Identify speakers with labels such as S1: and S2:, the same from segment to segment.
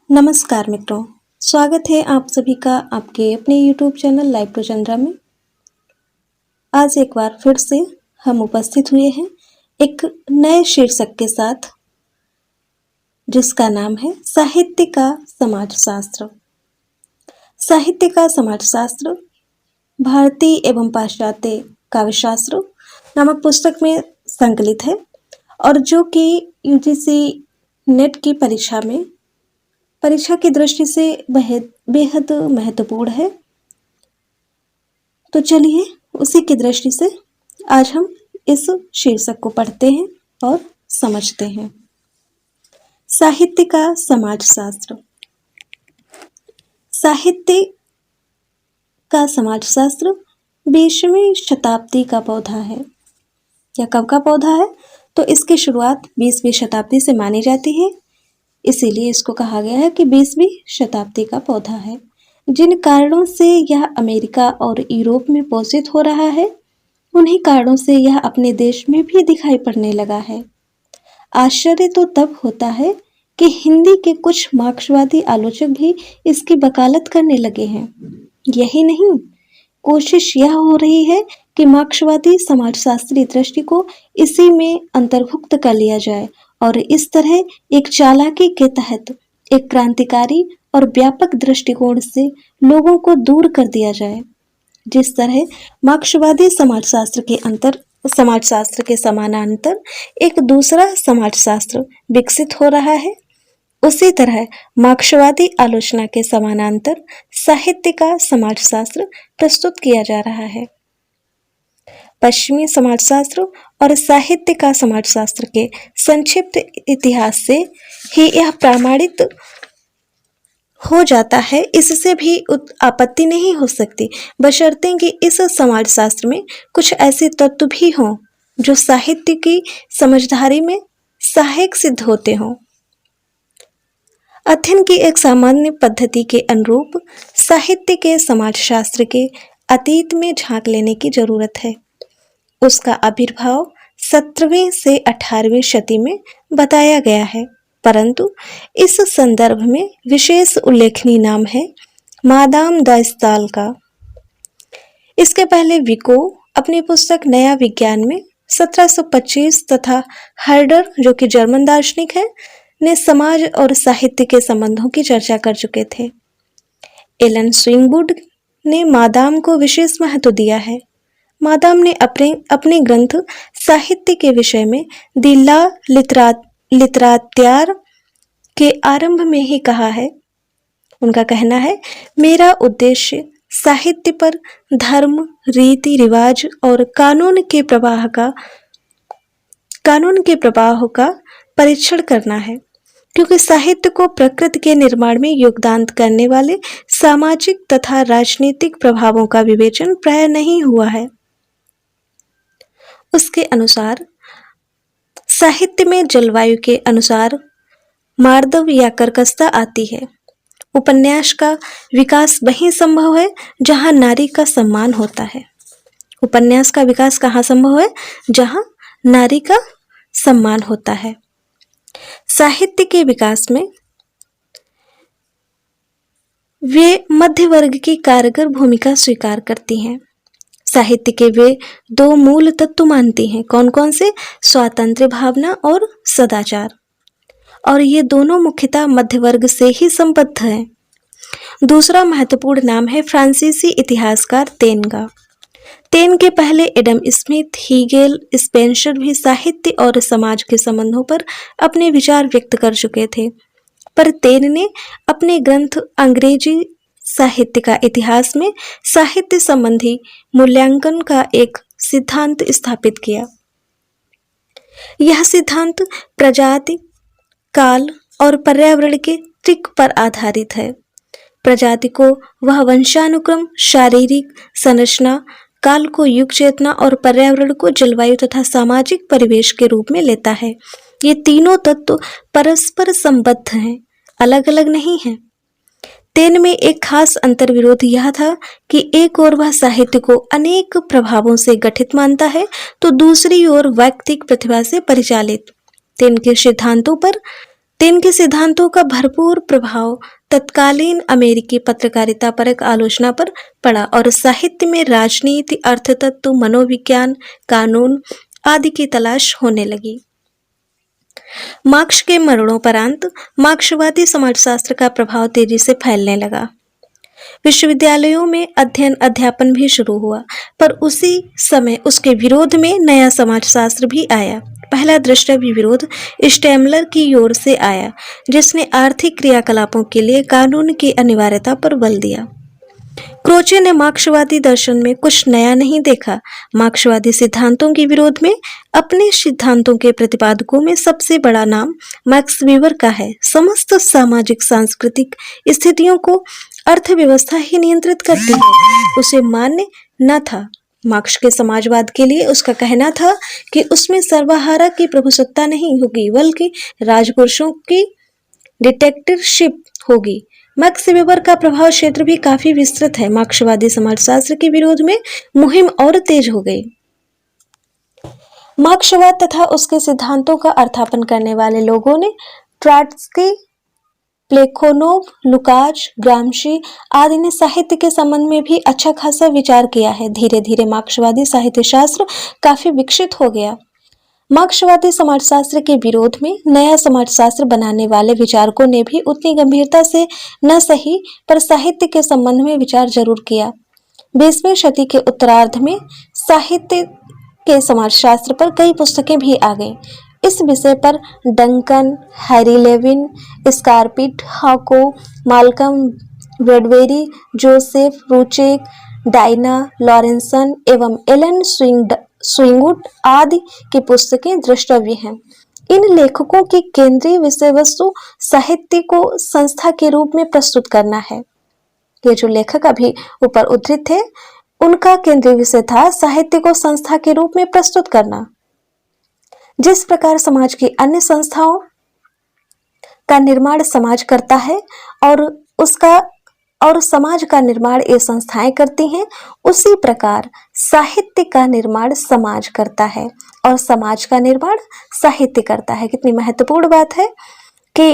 S1: नमस्कार मित्रों, स्वागत है आप सभी का आपके अपने YouTube channel live to Chandra में। आज एक बार फिर से हम उपस्थित हुए हैं एक नए शीर्षक के साथ, जिसका नाम है साहित्य का समाजशास्त्र। साहित्य का समाजशास्त्र भारतीय एवं पाश्चात्य काव्यशास्त्र नामक पुस्तक में संकलित है और जो कि यूजीसी नेट की परीक्षा की दृष्टि से बेहद महत्वपूर्ण है। तो चलिए उसी की दृष्टि से आज हम इस शीर्षक को पढ़ते हैं और समझते हैं। साहित्य का समाजशास्त्र। साहित्य का समाजशास्त्र 20वीं शताब्दी का पौधा है। यह कब का पौधा है? तो इसकी शुरुआत 20वीं शताब्दी से मानी जाती है, इसीलिए इसको कहा गया है कि 20वीं शताब्दी का पौधा है। जिन कारणों से यह अमेरिका और यूरोप में पोषित हो रहा है, उन्हीं कारणों से यह अपने देश में भी दिखाई पड़ने लगा है। आश्चर्य तो तब होता है कि हिंदी के कुछ मार्क्सवादी आलोचक भी इसकी वकालत करने लगे हैं। यही नहीं, कोशिश यह हो रही है कि मार्क्सवादी समाजशास्त्री दृष्टि को इसी में अंतर्भुक्त कर लिया जाए और इस तरह एक चालाकी के तहत एक क्रांतिकारी और व्यापक दृष्टिकोण से लोगों को दूर कर दिया जाए। जिस तरह मार्क्सवादी समाजशास्त्र के समानांतर एक दूसरा समाजशास्त्र विकसित हो रहा है, उसी तरह मार्क्सवादी आलोचना के समानांतर साहित्य का समाजशास्त्र प्रस्तुत किया जा रहा है। पश्चिमी समाजशास्त्र और साहित्य का समाजशास्त्र के संक्षिप्त इतिहास से ही यह प्रमाणित हो जाता है। इससे भी आपत्ति नहीं हो सकती, बशर्ते कि इस समाजशास्त्र में कुछ ऐसे तत्व भी हों जो साहित्य की समझदारी में सहायक सिद्ध होते हों। अध्ययन की एक सामान्य पद्धति के अनुरूप साहित्य के समाजशास्त्र के अतीत में झांक लेने की जरूरत है। उसका आविर्भाव 17वीं से 18वीं शती में बताया गया है, परंतु इस संदर्भ में विशेष उल्लेखनीय नाम है मादाम द स्टाल का। इसके पहले विको अपनी पुस्तक नया विज्ञान में 1725 तथा हर्डर, जो कि जर्मन दार्शनिक है, ने समाज और साहित्य के संबंधों की चर्चा कर चुके थे। एलन स्विंगवुड ने मादाम को विशेष महत्व दिया है। मादाम ने अपने ग्रंथ साहित्य के विषय में द ला लिटरात्यार के आरंभ में ही कहा है। उनका कहना है, मेरा उद्देश्य साहित्य पर धर्म, रीति रिवाज और कानून के प्रवाह का परीक्षण करना है, क्योंकि साहित्य को प्रकृति के निर्माण में योगदान करने वाले सामाजिक तथा राजनीतिक प्रभावों का विवेचन प्राय नहीं हुआ है। उसके अनुसार साहित्य में जलवायु के अनुसार मार्दव या कर्कशता आती है। उपन्यास का विकास वहीं संभव है जहां नारी का सम्मान होता है। उपन्यास का विकास कहाँ संभव है? जहां नारी का सम्मान होता है। साहित्य के विकास में वे मध्य वर्ग की कारगर भूमिका स्वीकार करती हैं। साहित्य के वे दो मूल तत्व मानती हैं। कौन कौन से? स्वातंत्र्य भावना और सदाचार। और ये दोनों मुख्यतः मध्य वर्ग से ही संबद्ध हैं। दूसरा महत्वपूर्ण नाम है फ्रांसीसी इतिहासकार तेन का। तेन के पहले एडम स्मिथ, हीगेल, स्पेंसर भी साहित्य और समाज के संबंधों पर अपने विचार व्यक्त कर चुके थे, पर तेन ने अपने ग्रंथ अंग्रेजी साहित्य का इतिहास में साहित्य संबंधी मूल्यांकन का एक सिद्धांत स्थापित किया। यह सिद्धांत प्रजाति, काल और पर्यावरण के त्रिक पर आधारित है। प्रजाति को वह वंशानुक्रम, शारीरिक संरचना, काल को युग चेतना और पर्यावरण को जलवायु तथा सामाजिक परिवेश के रूप में लेता है। ये तीनों तत्व परस्पर संबद्ध हैं, अलग अलग नहीं हैं। तेन में एक खास अंतर्विरोध यह था कि एक ओर वह साहित्य को अनेक प्रभावों से गठित मानता है, तो दूसरी ओर वैयक्तिक प्रतिभा से परिचालित। तेन के सिद्धांतों पर तीन के सिद्धांतों का भरपूर प्रभाव तत्कालीन अमेरिकी पत्रकारिता परक आलोचना पर पड़ा और साहित्य में राजनीति, अर्थतत्व, मनोविज्ञान, कानून आदि की तलाश होने लगी। मार्क्स के मरणोपरांत मार्क्सवादी समाजशास्त्र का प्रभाव तेजी से फैलने लगा। विश्वविद्यालयों में अध्ययन अध्यापन भी शुरू हुआ, पर उसी समय उसके विरोध में नया समाजशास्त्र भी आया। पहला द्रष्टव्य विरोध स्टेमलर की ओर से आया, जिसने आर्थिक क्रियाकलापों के लिए कानून की अनिवार्यता पर बल दिया। क्रोचे ने मार्क्सवादी दर्शन में कुछ नया नहीं देखा। मार्क्सवादी सिद्धांतों के विरोध में अपने सिद्धांतों के प्रतिपादकों में सबसे बड़ा नाम मैक्स वीबर का है। समस्त सामाजिक सांस्कृतिक स्थितियों को अर्थव्यवस्था ही नियंत्रित करती है, उसे मान्य न था। मार्क्स के समाजवाद के लिए उसका कहना था कि उसमें सर्वहारा की प्रभुसत्ता नहीं होगी, बल्कि राजपुरुषों की डिक्टेटरशिप होगी। मैक्स वेबर का प्रभाव क्षेत्र भी काफी विस्तृत है। मार्क्सवादी समाजशास्त्र के विरोध में मुहिम और तेज हो गई। मार्क्सवाद तथा उसके सिद्धांतों का अर्थापन करने वाले लोगों ने ट्रॉट्स्की, प्लेखोनोव, लुकाच, ग्रामशी आदि ने साहित्य के संबंध में भी अच्छा खासा विचार किया है। धीरे धीरे मार्क्सवादी साहित्य शास्त्र काफी विकसित हो गया। मार्क्सवादी समाजशास्त्र के विरोध में नया समाजशास्त्र बनाने वाले विचारकों ने भी उतनी गंभीरता से न सही, पर साहित्य के संबंध में विचार जरूर किया। 20वीं शती के उत्तरार्ध में साहित्य के समाजशास्त्र पर कई पुस्तकें भी आ गईं। इस विषय पर डंकन, हैरी लेविन, स्कारपिट, हाको, Malcolm Bradbury, Joseph Roucek, Diana Laurenson एवं एलन स्विंगवुड आदि की पुस्तकें द्रष्टव्य हैं। इन लेखकों की केंद्रीय विषय वस्तु साहित्य को संस्था के रूप में प्रस्तुत करना है। ये जो लेखक अभी ऊपर उद्धृत थे, उनका केंद्रीय विषय था साहित्य को संस्था के रूप में प्रस्तुत करना। जिस प्रकार समाज की अन्य संस्थाओं का निर्माण समाज करता है और समाज का निर्माण ये संस्थाएं करती हैं, उसी प्रकार साहित्य का निर्माण समाज करता है और समाज का निर्माण साहित्य करता है। कितनी महत्वपूर्ण बात है कि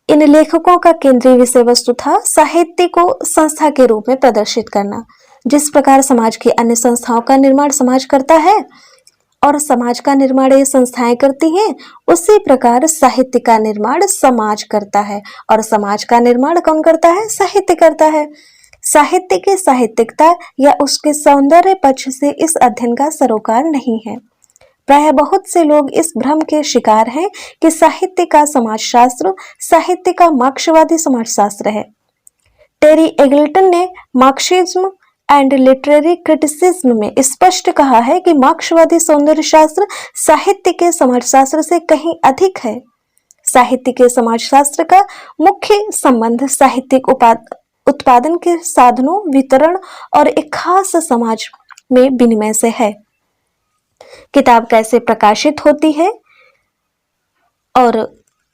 S1: इन लेखकों का केंद्रीय विषय वस्तु था साहित्य को संस्था के रूप में प्रदर्शित करना। जिस प्रकार समाज की अन्य संस्थाओं का निर्माण समाज करता है और समाज का निर्माण ये संस्थाएं करती हैं, उसी प्रकार साहित्य का निर्माण समाज करता है और समाज का निर्माण कौन करता है? साहित्य करता है। साहित्य की साहित्यिकता या उसके सौंदर्य पक्ष से इस अध्ययन का सरोकार नहीं है। प्रायः बहुत से लोग इस भ्रम के शिकार हैं कि साहित्य का समाजशास्त्र साहित्य का मार्क्सवादी समाजशास्त्र है। टेरी एगल्टन ने मार्क्सिज्म एंड लिटरेरी क्रिटिसिज्म में स्पष्ट कहा है कि मार्क्सवादी सौंदर्य शास्त्र साहित्य के समाजशास्त्र से कहीं अधिक है। साहित्य के समाजशास्त्र का मुख्य संबंध साहित्यिक उत्पादन के साधनों, वितरण और एक खास समाज में विनिमय से है। किताब कैसे प्रकाशित होती है और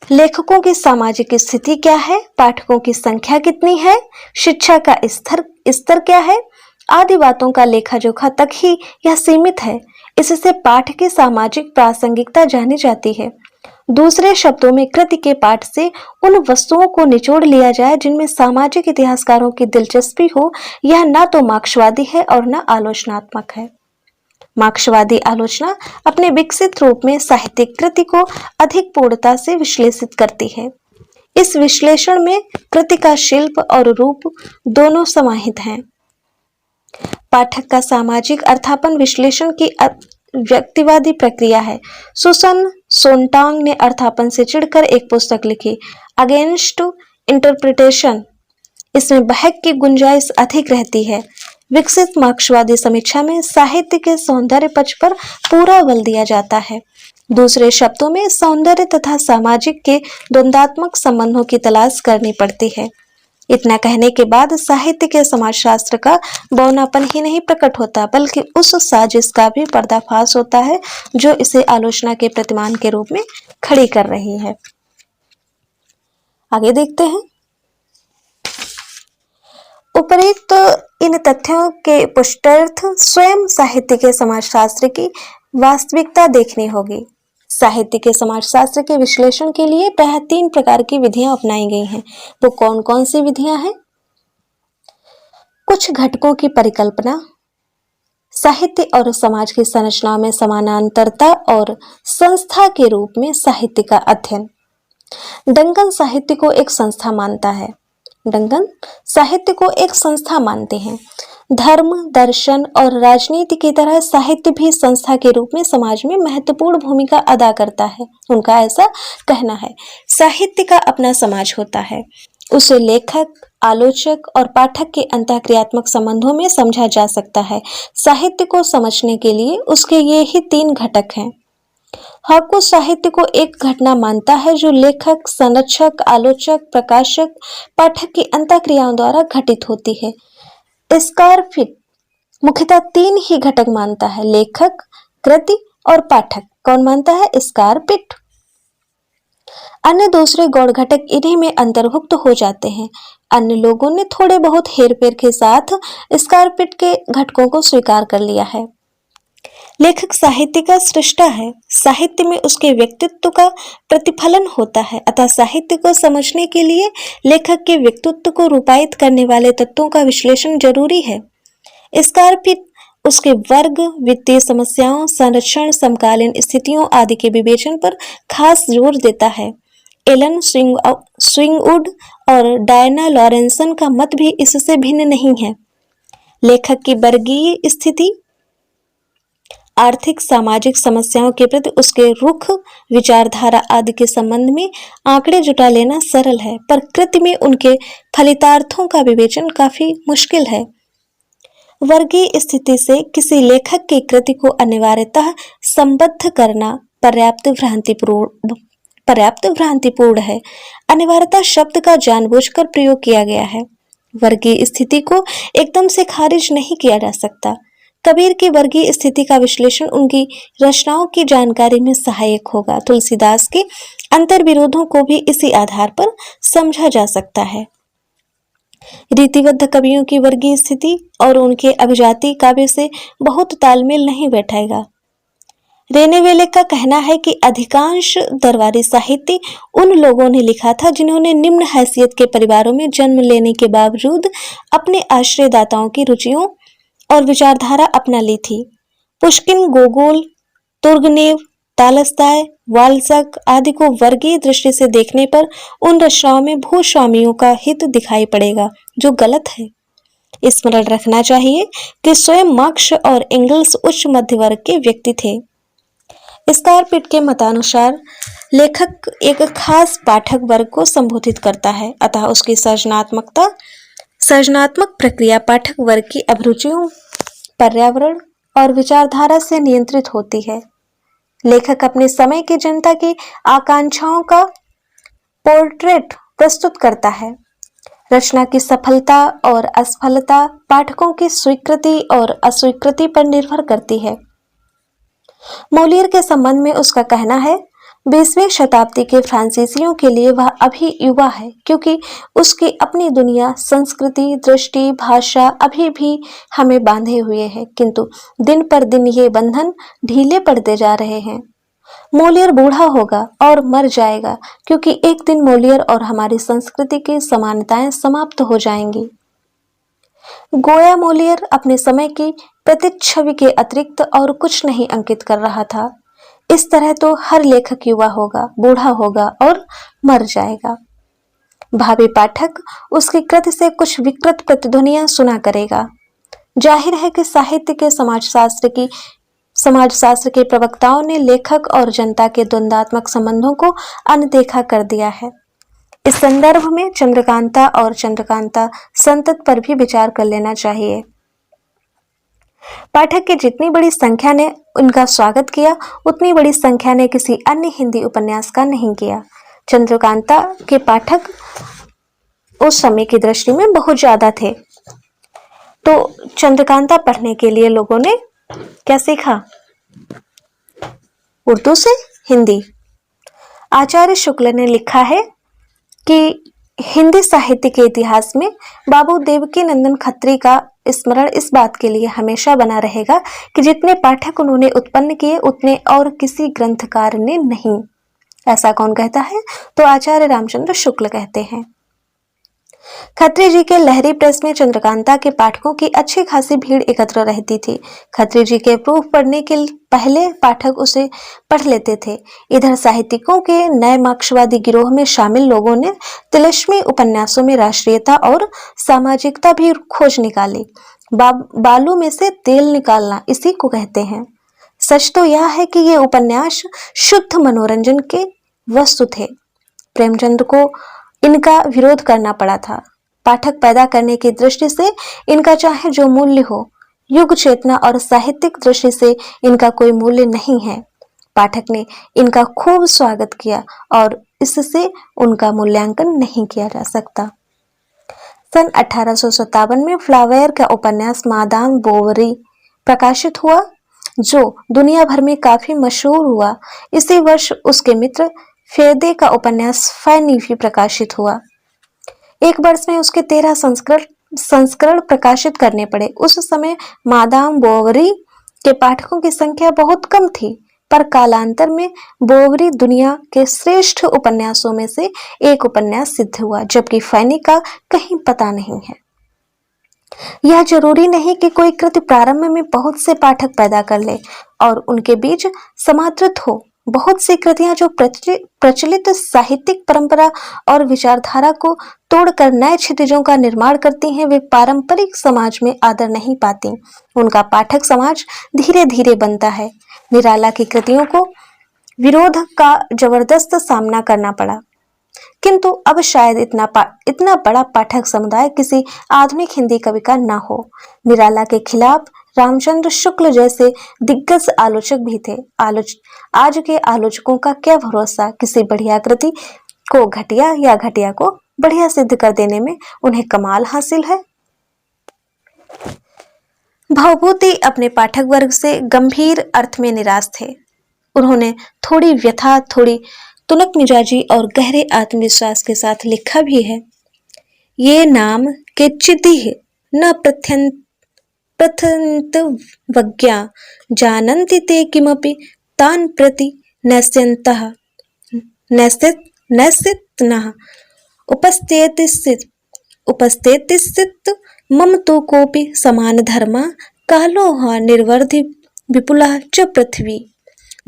S1: लेखकों की सामाजिक स्थिति क्या है, पाठकों की संख्या कितनी है, शिक्षा का स्तर क्या है, आदि बातों का लेखा जोखा तक ही यह सीमित है। इससे पाठ की सामाजिक प्रासंगिकता जानी जाती है। दूसरे शब्दों में कृति के पाठ से उन वस्तुओं को निचोड़ लिया जाए जिनमें सामाजिक इतिहासकारों की दिलचस्पी हो, यह न तो मार्क्सवादी है और न आलोचनात्मक है। मार्क्सवादी आलोचना अपने विकसित रूप में साहित्यिक कृति को अधिक पूर्णता से विश्लेषित करती है। इस विश्लेषण में कृति का शिल्प और रूप दोनों समाहित हैं। पाठक का सामाजिक अर्थापन विश्लेषण की व्यक्तिवादी प्रक्रिया है। सुसन सोनटांग ने अर्थापन से चिढ़कर एक पुस्तक लिखी, अगेंस्ट इंटरप्रिटेशन। इसमें बहक की गुंजाइश अधिक रहती है। विकसित मार्क्सवादी समीक्षा में साहित्य के सौंदर्य पक्ष पर पूरा बल दिया जाता है। दूसरे शब्दों में सौंदर्य तथा सामाजिक के द्वंद्वात्मक संबंधों की तलाश करनी पड़ती है। इतना कहने के बाद साहित्य के समाजशास्त्र का बौनापन ही नहीं प्रकट होता, बल्कि उस साजिश का भी पर्दाफाश होता है जो इसे आलोचना के प्रतिमान के रूप में खड़ी कर रही है। आगे देखते हैं। उपरोक्त इन तथ्यों के पुष्टार्थ स्वयं साहित्य के समाजशास्त्र की वास्तविकता देखनी होगी। साहित्य के समाजशास्त्र के विश्लेषण के लिए प्रायः 3 प्रकार की विधियां अपनाई गई हैं। वो कौन कौन सी विधियां हैं? कुछ घटकों की परिकल्पना, साहित्य और समाज की संरचना में समानांतरता और संस्था के रूप में साहित्य का अध्ययन। डंकन साहित्य को एक संस्था मानता है। डंकन साहित्य को एक संस्था मानते हैं। धर्म, दर्शन और राजनीति की तरह साहित्य भी संस्था के रूप में समाज में महत्वपूर्ण भूमिका अदा करता है। उनका ऐसा कहना है। साहित्य का अपना समाज होता है। उसे लेखक, आलोचक और पाठक के अंतःक्रियात्मक संबंधों में समझा जा सकता है। साहित्य को समझने के लिए उसके ये ही 3 घटक हैं। हाकू साहित्य को एक घटना मानता है जो लेखक, संरक्षक, आलोचक, प्रकाशक, पाठक की अंतःक्रियाओं द्वारा घटित होती है। स्कारफिट मुख्यतः 3 ही घटक मानता है, लेखक, कृति और पाठक। कौन मानता है? स्कारपिट। अन्य दूसरे गौण घटक इन्हीं में अंतर्भुक्त हो जाते हैं। अन्य लोगों ने थोड़े बहुत हेरफेर के साथ स्कारपिट के घटकों को स्वीकार कर लिया है। लेखक साहित्य का सृष्टा है। साहित्य में उसके व्यक्तित्व का प्रतिफलन होता है, अतः साहित्य को समझने के लिए लेखक के व्यक्तित्व को रूपायित करने वाले तत्वों का विश्लेषण जरूरी है। स्कारपिट उसके वर्ग, वित्तीय समस्याओं, संरक्षण, समकालीन स्थितियों आदि के विवेचन पर खास जोर देता है। एलन स्विंगवुड और डायना लॉरेंसन का मत भी इससे भिन्न नहीं है। लेखक की वर्गीय स्थिति, आर्थिक सामाजिक समस्याओं के प्रति उसके रुख, विचारधारा आदि के संबंध में आंकड़े जुटा लेना सरल है, पर कृति में उनके फलितार्थों का विवेचन काफी मुश्किल है। वर्गीय स्थिति से किसी लेखक की कृति को अनिवार्यतः संबद्ध करना पर्याप्त भ्रांतिपूर्ण है। अनिवार्यता शब्द का जानबूझकर प्रयोग किया गया है। वर्गीय स्थिति को एकदम से खारिज नहीं किया जा सकता। कबीर की वर्गीय स्थिति का विश्लेषण उनकी रचनाओं की जानकारी में सहायक होगा। तुलसीदास के अंतर्विरोधों को भी इसी आधार पर समझा जा सकता है। रीतिबद्ध कवियों की वर्गीय स्थिति और उनके अभिजाती काव्य से बहुत तालमेल नहीं बैठाएगा। रेनेवेले का कहना है कि अधिकांश दरबारी साहित्य उन लोगों ने लिखा था जिन्होंने निम्न हैसियत के परिवारों में जन्म लेने के बावजूद अपने आश्रयदाताओं की रुचियों और विचारधारा अपना ली थी। पुष्किन, गोगोल, तुर्गनेव, तालस्ताय, वाल्जक आदि को वर्गीय दृष्टि से देखने पर उन रचनाओं में भूस्वामियों का हित दिखाई पड़ेगा, जो गलत है। स्मरण रखना चाहिए कि स्वयं मार्क्स और एंगल्स उच्च मध्य वर्ग के व्यक्ति थे। स्कारपिट के मतानुसार लेखक एक खास पाठक वर्ग को संबोधित करता है, अतः उसकी सृजनात्मक प्रक्रिया पाठक वर्ग की अभिरुचियों, पर्यावरण और विचारधारा से नियंत्रित होती है। लेखक अपने समय की जनता की आकांक्षाओं का पोर्ट्रेट प्रस्तुत करता है। रचना की सफलता और असफलता पाठकों की स्वीकृति और अस्वीकृति पर निर्भर करती है। मोलियर के संबंध में उसका कहना है, 20वीं शताब्दी के फ्रांसीसियों के लिए वह अभी युवा है, क्योंकि उसकी अपनी दुनिया, संस्कृति, दृष्टि, भाषा अभी भी हमें बांधे हुए है, किंतु दिन पर दिन ये बंधन ढीले पड़ते जा रहे हैं। मोलियर बूढ़ा होगा और मर जाएगा, क्योंकि एक दिन मोलियर और हमारी संस्कृति की समानताएं समाप्त हो जाएंगी। गोया मोलियर अपने समय की प्रतिच्छवि के अतिरिक्त और कुछ नहीं अंकित कर रहा था। इस तरह तो हर लेखक युवा होगा, बूढ़ा होगा और मर जाएगा। भावी पाठक उसकी कृति से कुछ विकृत प्रतिध्वनियां सुना करेगा। जाहिर है कि साहित्य के समाजशास्त्र के प्रवक्ताओं ने लेखक और जनता के द्वंद्वात्मक संबंधों को अनदेखा कर दिया है। इस संदर्भ में चंद्रकांता और चंद्रकांता संतत पर भी विचार कर लेना चाहिए। पाठक की जितनी बड़ी संख्या ने उनका स्वागत किया, उतनी बड़ी संख्या ने किसी अन्य हिंदी उपन्यास का नहीं किया। चंद्रकांता के पाठक उस समय की दृष्टि में बहुत ज्यादा थे, तो चंद्रकांता पढ़ने के लिए लोगों ने क्या सीखा? उर्दू से हिंदी। आचार्य शुक्ल ने लिखा है कि हिंदी साहित्य के इतिहास में बाबू देवकी नंदन खत्री का स्मरण इस बात के लिए हमेशा बना रहेगा कि जितने पाठक उन्होंने उत्पन्न किए उतने और किसी ग्रंथकार ने नहीं। ऐसा कौन कहता है? तो आचार्य रामचंद्र शुक्ल कहते हैं। खत्री जी के लहरी प्रेस में चंद्रकांता के पाठकों की अच्छी खासी भीड़ एकत्र रहती थी। खत्री जी के प्रूफ पढ़ने के पहले पाठक उसे पढ़ लेते थे। इधर साहित्यिकों के नए मार्क्सवादी गिरोह में शामिल लोगों ने तिलस्मी उपन्यासों में राष्ट्रीयता और सामाजिकता भी खोज निकाली। बालू में से तेल निकालना इसी को कहते हैं। सच तो यह है कि ये उपन्यास शुद्ध मनोरंजन के वस्तु थे। प्रेमचंद को इनका विरोध करना पड़ा था। पाठक पैदा करने की दृष्टि से इनका चाहे जो मूल्य हो, युग चेतना और साहित्यिक दृष्टि से इनका कोई मूल्य नहीं है। पाठक ने इनका खूब स्वागत किया और इससे उनका मूल्यांकन नहीं किया जा सकता। सन 1857 में फ्लावेयर का उपन्यास मादाम बोवरी प्रकाशित हुआ, जो दुनिया भर में काफी मशहूर हुआ। इसी वर्ष उसके मित्र फेदे का उपन्यास फैनी भी प्रकाशित हुआ। एक वर्ष में उसके 13 संस्करण प्रकाशित करने पड़े। उस समय मादाम बोवरी के पाठकों की संख्या बहुत कम थी, पर कालांतर में बोवरी दुनिया के श्रेष्ठ उपन्यासों में से एक उपन्यास सिद्ध हुआ, जबकि फैनी का कहीं पता नहीं है। यह जरूरी नहीं कि कोई कृति प्रारंभ में बहुत से पाठक पैदा कर ले और उनके बीच समादृत हो। बहुत सी कृतियां जो प्रचलित साहित्यिक परंपरा और विचारधारा को तोड़कर नए क्षितिजों का निर्माण करती हैं, वे पारंपरिक समाज में आदर नहीं पाती। उनका पाठक समाज धीरे धीरे बनता है। निराला की कृतियों को विरोध का जबरदस्त सामना करना पड़ा, किंतु अब शायद इतना बड़ा पाठक समुदाय किसी आधुनिक हिंदी कवि का न हो। निराला के खिलाफ रामचंद्र शुक्ल जैसे दिग्गज आलोचक भी थे। आज के आलोचकों का क्या भरोसा, किसी बढ़िया कृति को घटिया या घटिया को बढ़िया सिद्ध कर देने में उन्हें कमाल हासिल है। भवभूति अपने पाठक वर्ग से गंभीर अर्थ में निराश थे। उन्होंने थोड़ी व्यथा, थोड़ी तुनक मिजाजी और गहरे आत्मविश्वास के साथ लिखा भी है। ये नाम के चिदिह न प्रथन्तवज्ञा जानन्ति ते किमपि तान् प्रति नश्यन्तः नश्यन्नः उपस्थेतिस्थित मम तु कोऽपि समानधर्मा कालोह निर्वर्धि विपुला च पृथ्वी।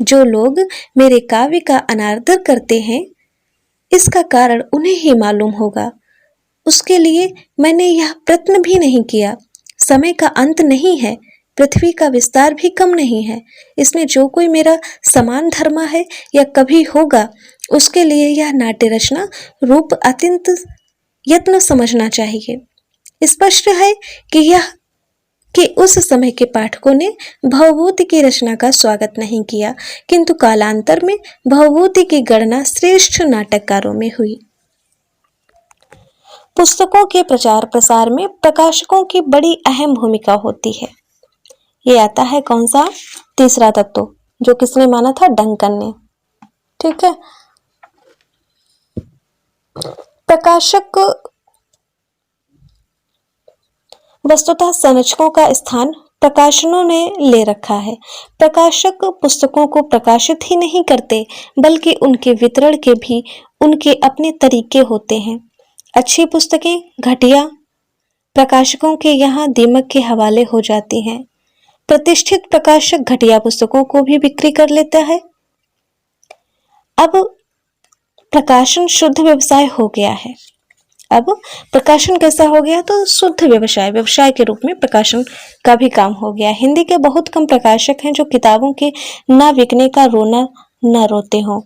S1: जो लोग मेरे काव्य का अनादर करते हैं, इसका कारण उन्हें ही मालूम होगा। उसके लिए मैंने यह प्रयत्न भी नहीं किया। समय का अंत नहीं है, पृथ्वी का विस्तार भी कम नहीं है। इसमें जो कोई मेरा समान धर्मा है या कभी होगा, उसके लिए यह नाट्य रचना रूप अत्यंत यत्न समझना चाहिए। स्पष्ट है कि उस समय के पाठकों ने भवभूति की रचना का स्वागत नहीं किया, किंतु कालांतर में भवभूति की गणना श्रेष्ठ नाटककारों में हुई। पुस्तकों के प्रचार प्रसार में प्रकाशकों की बड़ी अहम भूमिका होती है। ये आता है कौन सा? तीसरा तत्व, जो किसने माना था? डंकन ने। ठीक है। प्रकाशक वस्तुतः संरचकों का स्थान प्रकाशनों ने ले रखा है। प्रकाशक पुस्तकों को प्रकाशित ही नहीं करते, बल्कि उनके वितरण के भी उनके अपने तरीके होते हैं। अच्छी पुस्तकें घटिया प्रकाशकों के यहाँ दीमक के हवाले हो जाती हैं। प्रतिष्ठित प्रकाशक घटिया पुस्तकों को भी बिक्री कर लेता है। अब प्रकाशन शुद्ध व्यवसाय हो गया है। अब प्रकाशन कैसा हो गया? तो शुद्ध व्यवसाय के रूप में प्रकाशन का भी काम हो गया। हिंदी के बहुत कम प्रकाशक हैं जो किताबों के न बिकने का रोना न रोते हों।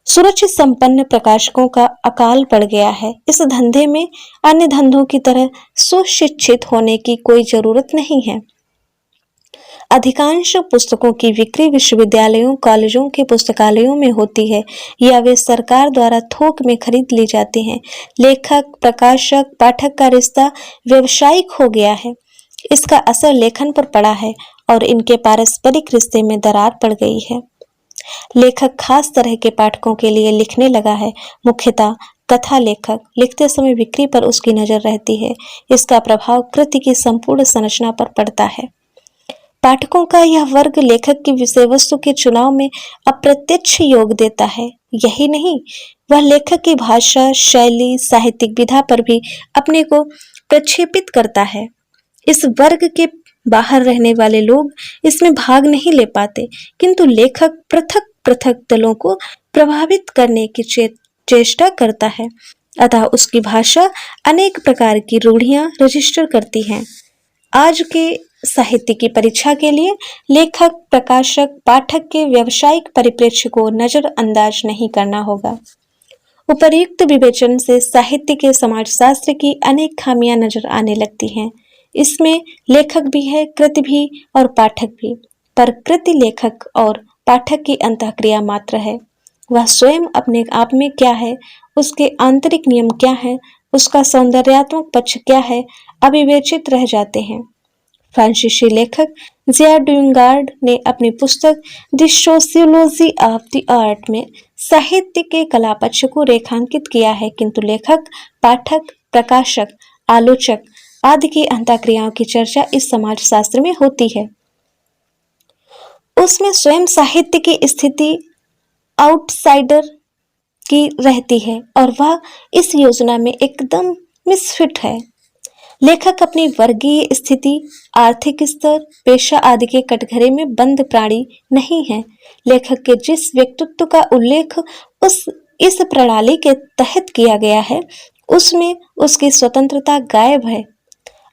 S1: सुरक्षित संपन्न प्रकाशकों का अकाल पड़ गया है। इस धंधे में अन्य धंधों की तरह सुशिक्षित होने की कोई जरूरत नहीं है। अधिकांश पुस्तकों की बिक्री विश्वविद्यालयों, कॉलेजों के पुस्तकालयों में होती है या वे सरकार द्वारा थोक में खरीद ली जाती हैं। लेखक, प्रकाशक, पाठक का रिश्ता व्यावसायिक हो गया है। इसका असर लेखन पर पड़ा है और इनके पारस्परिक रिश्ते में दरार पड़ गई है। लेखक खास तरह के पाठकों के लिए लिखने लगा है, मुख्यतः कथा लेखक लिखते समय बिक्री पर उसकी नजर रहती है। इसका प्रभाव कृति की संपूर्ण संरचना पर पड़ता है। पाठकों का यह वर्ग लेखक की विषय वस्तु के चुनाव में अप्रत्यक्ष योग देता है। यही नहीं, वह लेखक की भाषा, शैली, साहित्यिक विधा पर भी अपने को प्रक्षेपित करता है। इस वर्ग के बाहर रहने वाले लोग इसमें भाग नहीं ले पाते, किंतु लेखक पृथक पृथक दलों को प्रभावित करने की चेष्टा करता है। अतः उसकी भाषा अनेक प्रकार की रूढ़ियां रजिस्टर करती हैं। आज के साहित्य की परीक्षा के लिए लेखक, प्रकाशक, पाठक के व्यावसायिक परिप्रेक्ष्य को नजरअंदाज नहीं करना होगा। उपर्युक्त विवेचन से साहित्य के समाजशास्त्र की अनेक खामियां नजर आने लगती हैं। इसमें लेखक भी है, कृति भी और पाठक भी। पर कृति लेखक और पाठक की अंतःक्रिया मात्र है। वह स्वयं अपने आप में क्या है, उसके आंतरिक नियम क्या है, उसका सौंदर्यात्मक पक्ष क्या है, अविवेचित रह जाते हैं। फ्रांसीसी लेखक जिया ड्यूंगार्ड ने अपनी पुस्तक the sociology of the art में साहित्य के कला पक्ष को रेखांकित किया है, किंतु लेखक, पाठक, प्रकाशक, आलोचक आदि की अंतःक्रियाओं की चर्चा इस समाजशास्त्र में होती है। उसमें स्वयं साहित्य की स्थिति आउटसाइडर की रहती है और वह इस योजना में एकदम मिसफिट है। लेखक अपनी वर्गीय स्थिति, आर्थिक स्तर, पेशा आदि के कटघरे में बंद प्राणी नहीं है। लेखक के जिस व्यक्तित्व का उल्लेख इस प्रणाली के तहत किया गया है, उसमें उसकी स्वतंत्रता गायब है।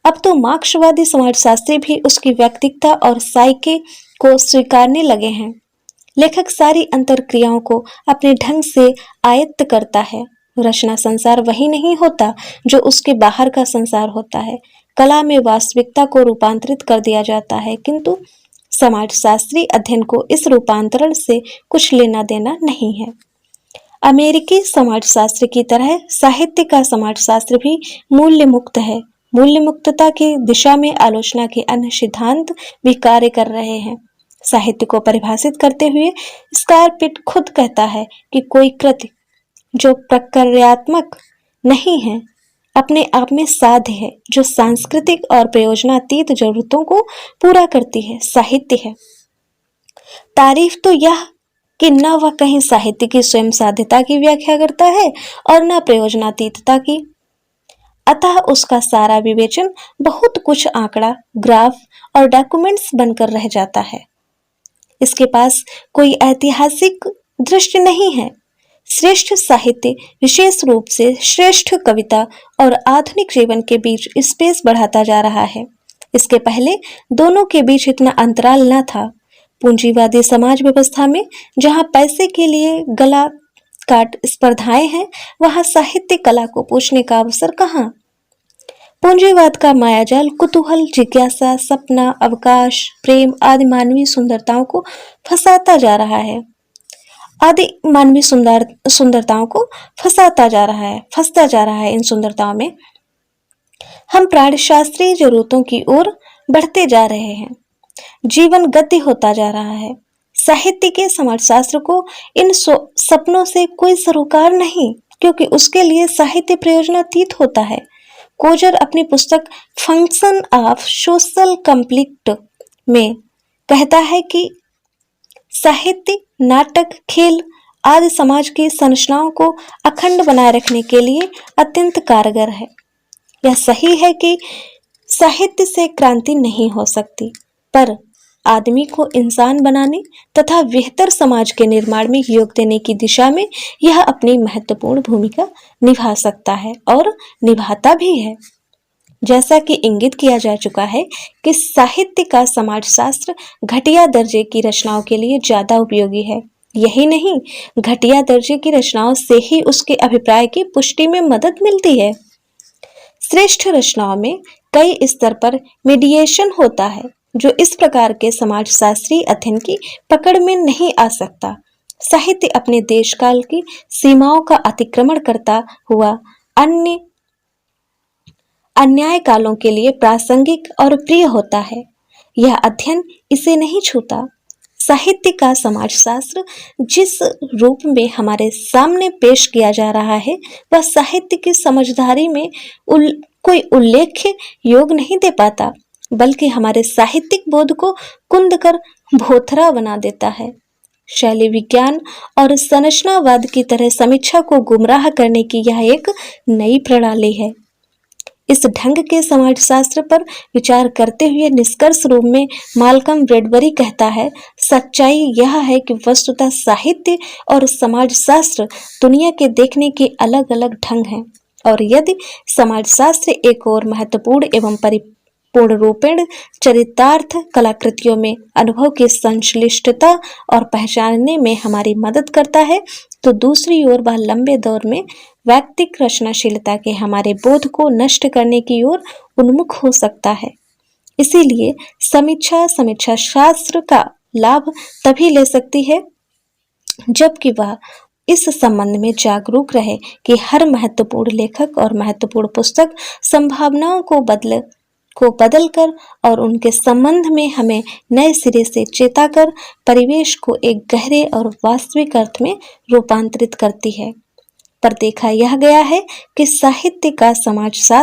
S1: अब तो मार्क्सवादी समाजशास्त्री भी उसकी व्यक्तित्व और साइके को स्वीकारने लगे हैं। लेखक सारी अंतरक्रियाओं को अपने ढंग से आयत्त करता है। रचना संसार वही नहीं होता जो उसके बाहर का संसार होता है। कला में वास्तविकता को रूपांतरित कर दिया जाता है, किंतु समाजशास्त्री अध्ययन को इस रूपांतरण से कुछ लेना देना नहीं है। अमेरिकी समाजशास्त्र की तरह साहित्य का समाजशास्त्र भी मूल्य मुक्त है। मूल्य मुक्तता की दिशा में आलोचना के अन्य सिद्धांत भी कार्य कर रहे हैं। साहित्य को परिभाषित करते हुए स्कारपिट खुद कहता है कि कोई कृति जो प्रक्रियात्मक नहीं है, अपने आप में साध्य है, जो सांस्कृतिक और प्रयोजनातीत जरूरतों को पूरा करती है, साहित्य है। तारीफ तो यह कि न वह कहीं साहित्य की स्वयं साध्यता की व्याख्या करता है और न प्रयोजनातीतता की। अतः उसका सारा विवेचन बहुत कुछ आंकड़ा, ग्राफ और डॉक्यूमेंट्स बनकर रह जाता है। इसके पास कोई ऐतिहासिक दृष्टि नहीं है। श्रेष्ठ साहित्य विशेष रूप से श्रेष्ठ कविता और आधुनिक जीवन के बीच स्पेस बढ़ाता जा रहा है। इसके पहले दोनों के बीच इतना अंतराल न था। पूंजीवादी समाज व्यवस्था में जहां पैसे के लिए गला काट स्पर्धाएं हैं, वहां साहित्य कला को पूछने का अवसर कहां। पूंजीवाद का मायाजाल कुतूहल, जिज्ञासा, सपना, अवकाश, प्रेम आदि मानवीय सुंदरताओं को फंसाता जा रहा है। सुंदरताओं को फंसता जा रहा है। इन सुंदरताओं में हम प्राणशास्त्रीय जरूरतों की ओर बढ़ते जा रहे हैं। जीवन गद्य होता जा रहा है। साहित्य के समाजशास्त्र को इन सपनों से कोई सरोकार नहीं, क्योंकि उसके लिए साहित्य प्रयोजनातीत होता है। कोजर अपनी पुस्तक फंक्शन ऑफ सोशल कॉन्फ्लिक्ट में कहता है कि साहित्य, नाटक, खेल आदि समाज की संरचनाओं को अखंड बनाए रखने के लिए अत्यंत कारगर है। यह सही है कि साहित्य से क्रांति नहीं हो सकती, पर आदमी को इंसान बनाने तथा बेहतर समाज के निर्माण में योग देने की दिशा में यह अपनी महत्वपूर्ण भूमिका निभा सकता है और निभाता भी है। जैसा कि इंगित किया जा चुका है कि साहित्य का समाजशास्त्र घटिया दर्जे की रचनाओं के लिए ज्यादा उपयोगी है। यही नहीं, घटिया दर्जे की रचनाओं से ही उसके अभिप्राय की पुष्टि में मदद मिलती है। श्रेष्ठ रचनाओं में कई स्तर पर मीडिएशन होता है, जो इस प्रकार के समाजशास्त्रीय अध्ययन की पकड़ में नहीं आ सकता। साहित्य अपने देश काल की सीमाओं का अतिक्रमण करता हुआ अन्याय कालों के लिए प्रासंगिक और प्रिय होता है। यह अध्ययन इसे नहीं छूता। साहित्य का समाजशास्त्र जिस रूप में हमारे सामने पेश किया जा रहा है वह साहित्य की समझदारी में कोई उल्लेख्य योग नहीं दे पाता, बल्कि हमारे साहित्यिक बोध को कुंद कर भोथरा बना देता है। शैली विज्ञान और संरचनावाद की तरह समीक्षा को गुमराह करने की यह एक नई प्रणाली है। इस ढंग के समाजशास्त्र पर विचार करते हुए निष्कर्ष रूप में माल्कम ब्रैडबरी कहता है, सच्चाई यह है कि वस्तुतः साहित्य और समाजशास्त्र दुनिया के देखने के अलग अलग ढंग हैं, और यदि समाजशास्त्र एक और महत्वपूर्ण एवं परिपूर्ण रूपेण चरितार्थ कलाकृतियों में अनुभव की संश्लिष्टता और पहचानने में हमारी मदद करता है, तो दूसरी ओर वह लंबे दौर में व्यक्तिक रचनाशीलता के हमारे बोध को नष्ट करने की ओर उन्मुख हो सकता है। इसीलिए समीक्षा शास्त्र का लाभ तभी ले सकती है जबकि वह इस संबंध में जागरूक रहे कि हर महत्वपूर्ण लेखक और महत्वपूर्ण पुस्तक संभावनाओं को बदलकर और उनके संबंध में हमें नए सिरे से चेताकर परिवेश को एक गहरे और वास्तविक अर्थ में रूपांतरित करती है। पर देखा यह गया है कि साहित्य का समाजशास्त्र